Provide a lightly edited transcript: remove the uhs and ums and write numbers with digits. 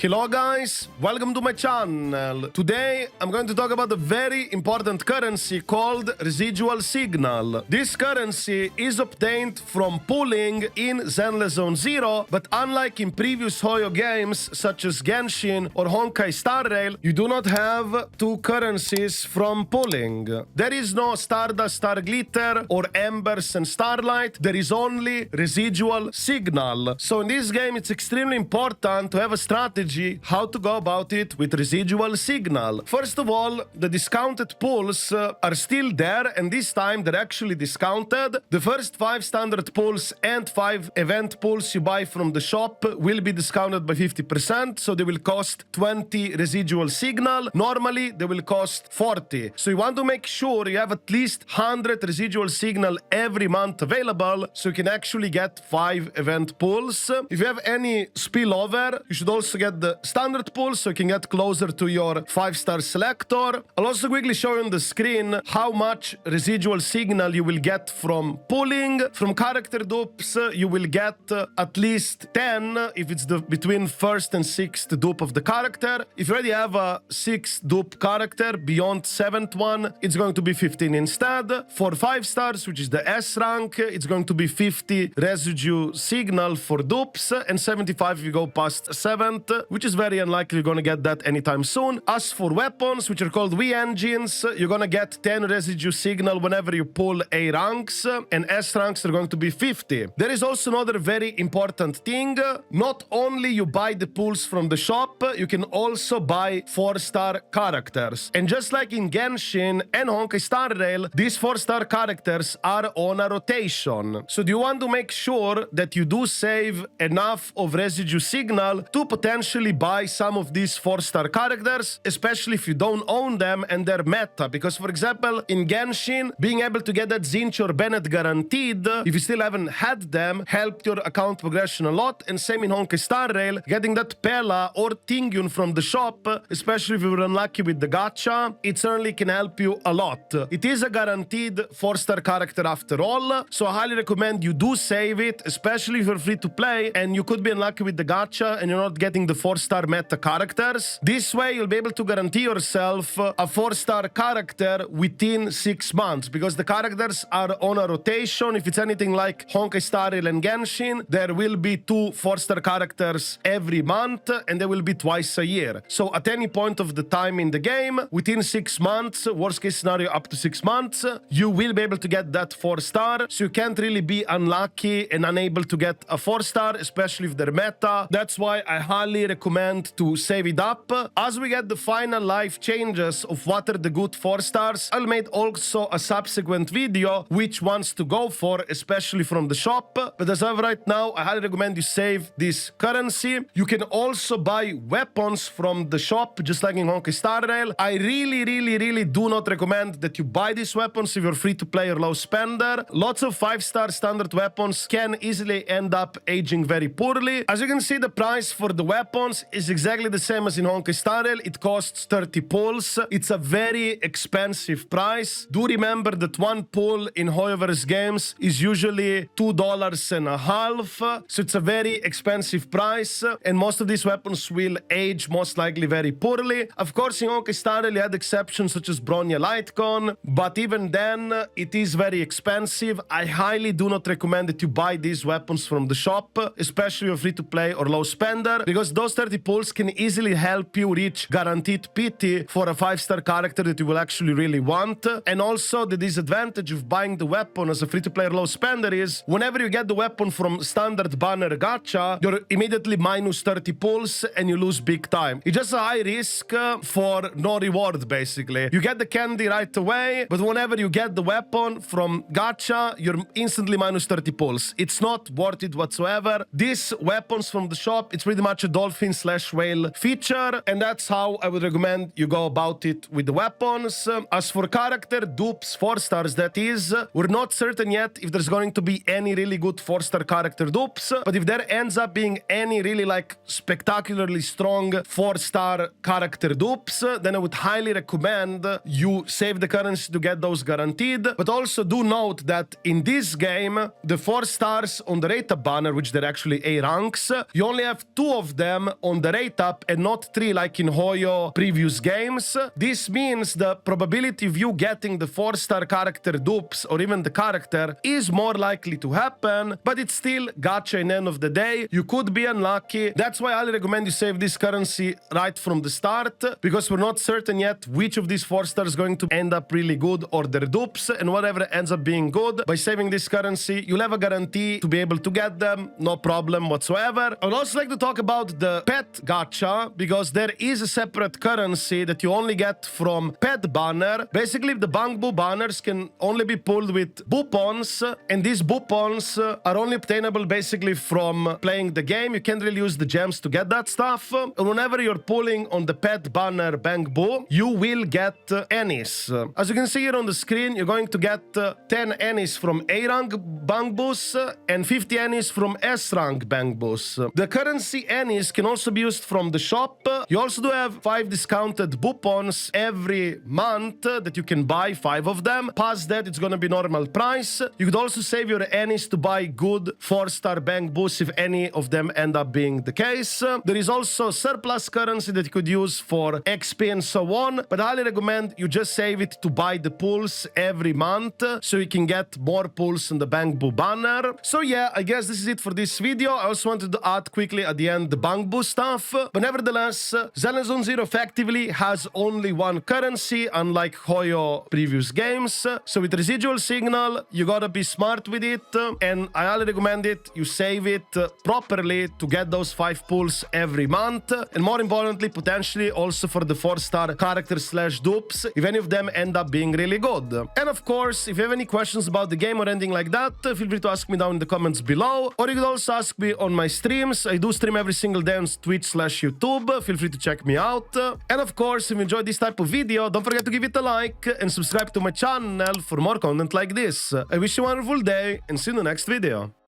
Hello guys, welcome to my channel. Today I'm going to talk about a very important currency called Residual Signal. This currency is obtained from pooling in Zenless Zone Zero, but unlike in previous Hoyo games such as Genshin or Honkai Star Rail, you do not have two currencies from pooling. There is no Stardust, Star Glitter or Embers and Starlight, there is only Residual Signal. So in this game it's extremely important to have a strategy how to go about it with Residual Signal. First of all, the discounted pools are still there, and this time they're actually discounted. The first 5 standard pools and 5 event pools you buy from the shop will be discounted by 50%, so they will cost 20 Residual Signal. Normally, they will cost 40. So you want to make sure you have at least 100 Residual Signal every month available, so you can actually get 5 event pools. If you have any spillover, you should also get the standard pool so you can get closer to your 5-star selector. I'll also quickly show you on the screen how much Residual Signal you will get from pooling. From character dupes, you will get at least 10 if it's the between 1st and 6th dupe of the character. If you already have a 6th dupe character beyond 7th one, it's going to be 15 instead. For 5 stars, which is the S rank, it's going to be 50 Residual Signal for dupes and 75 if you go past 7th, which is very unlikely you're gonna get that anytime soon. As for weapons, which are called V engines, you're gonna get 10 Residual Signal whenever you pull A ranks, and S ranks are going to be 50. There is also another very important thing. Not only you buy the pools from the shop, you can also buy 4-star characters. And just like in Genshin and Honkai Star Rail, these 4-star characters are on a rotation. So do you want to make sure that you do save enough of Residual Signal to potentially buy some of these 4-star characters, especially if you don't own them and they're meta. Because for example, in Genshin, being able to get that Zinch or Bennett guaranteed, if you still haven't had them, helped your account progression a lot. And same in Honkai Star Rail, getting that Pela or Tingyun from the shop, especially if you were unlucky with the gacha, it certainly can help you a lot. It is a guaranteed 4-star character after all, so I highly recommend you do save it, especially if you're free to play and you could be unlucky with the gacha and you're not getting the 4-star meta characters. This way you'll be able to guarantee yourself a 4-star character within 6 months, because the characters are on a rotation. If it's anything like Honkai Star Rail and Genshin, there will be 2 4-star characters every month and they will be twice a year. So at any point of the time in the game, within 6 months, worst case scenario up to 6 months, you will be able to get that 4-star. So you can't really be unlucky and unable to get a 4-star, especially if they're meta. That's why I highly recommend to save it up. As we get the final life changes of what are the good 4-stars, I'll make also a subsequent video which ones to go for, especially from the shop. But as of right now, I highly recommend you save this currency. You can also buy weapons from the shop, just like in Honkai Star Rail. I really do not recommend that you buy these weapons if you're free to play or low spender. Lots of 5-star standard weapons can easily end up aging very poorly. As you can see, the price for the weapons is exactly the same as in Honkai Star Rail. It costs 30 pools. It's a very expensive price. Do remember that one pool in Hoyoverse games is usually $2.50, so it's a very expensive price, and most of these weapons will age most likely very poorly. Of course, in Honkai Star Rail you had exceptions such as Bronya Lightcon, but even then it is very expensive. I highly do not recommend that you buy these weapons from the shop, especially if you're free to play or low spender, because those 30 pools can easily help you reach guaranteed PT for a 5-star character that you will actually really want. And also the disadvantage of buying the weapon as a free-to-play or low spender is whenever you get the weapon from standard banner gacha, you're immediately minus 30 pools and you lose big time. It's just a high risk for no reward basically. You get the candy right away, but whenever you get the weapon from gacha, you're instantly minus 30 pools. It's not worth it whatsoever. These weapons from the shop, it's pretty much a dolphin/whale feature, and that's how I would recommend you go about it with the weapons. As for character dupes, 4-stars that is, we're not certain yet if there's going to be any really good 4-star character dupes, but if there ends up being any really like spectacularly strong 4-star character dupes, then I would highly recommend you save the currency to get those guaranteed. But also do note that in this game, the 4 stars on the Rata banner, which they're actually A ranks, you only have 2 of them them on the rate up and not 3 like in Hoyo previous games. This means the probability of you getting the 4-star character dupes or even the character is more likely to happen, but it's still gacha in the end of the day. You could be unlucky. That's why I highly recommend you save this currency right from the start, because we're not certain yet which of these 4-stars is going to end up really good or their dupes, and whatever ends up being good, by saving this currency, you'll have a guarantee to be able to get them, no problem whatsoever. I would also like to talk about the pet gacha, because there is a separate currency that you only get from pet banner. Basically, the Bangbu banners can only be pulled with boopons, and these boopons are only obtainable basically from playing the game. You can't really use the gems to get that stuff. And whenever you're pulling on the pet banner Bangbu, you will get Ennis. As you can see here on the screen, you're going to get 10 Ennis from A-rank Bangbus and 50 Ennis from S-rank Bangbus. The currency Ennis can also be used from the shop. You also do have 5 discounted boopons every month that you can buy 5 of them. Past that, it's gonna be normal price. You could also save your Ennis to buy good 4-star Bangbus if any of them end up being the case. There is also surplus currency that you could use for XP and so on, but I highly recommend you just save it to buy the pulls every month so you can get more pulls in the Bangbu banner. So yeah, I guess this is it for this video. I also wanted to add quickly at the end the Bangbu stuff, but nevertheless, Zenless Zone Zero effectively has only one currency, unlike Hoyo previous games. So with Residual Signal, you gotta be smart with it, and I highly recommend it. You save it properly to get those 5 pulls every month, and more importantly, potentially also for the 4-star characters / dupes, if any of them end up being really good. And of course, if you have any questions about the game or anything like that, feel free to ask me down in the comments below, or you could also ask me on my streams. I do stream every single day on Twitch / YouTube. Feel free to check me out. And of course, if you enjoyed this type of video, don't forget to give it a like and subscribe to my channel for more content like this. I wish you a wonderful day and see you in the next video.